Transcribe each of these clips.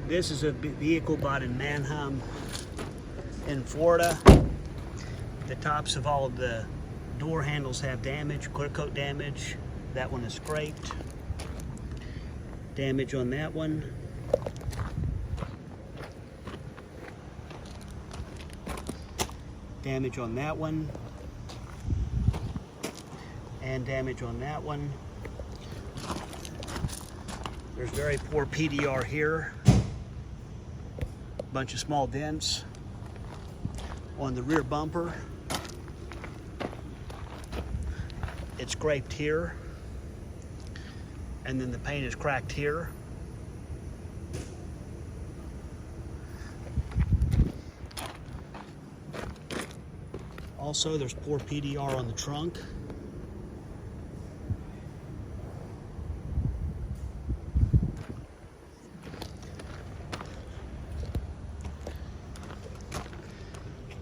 This is a vehicle bought in Manheim in Florida. The tops of all of the door handles have damage, clear coat damage. That one is scraped. Damage on that one. Damage on that one. And damage on that one. There's very poor PDR here. Bunch of small dents on the rear bumper. It's scraped here, and then the paint is cracked here. Also, there's poor PDR on the trunk.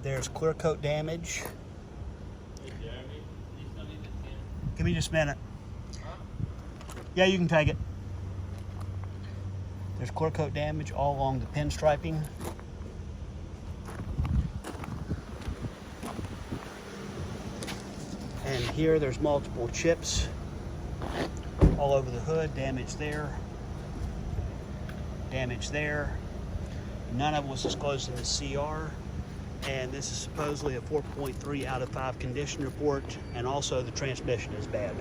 There's clear coat damage. Give me just a minute. Yeah, you can take it. There's clear coat damage all along the pinstriping. And here there's multiple chips all over the hood. Damage there. Damage there. None of it was disclosed in the CR. And this is supposedly a 4.3 out of 5 condition report, and also the transmission is bad.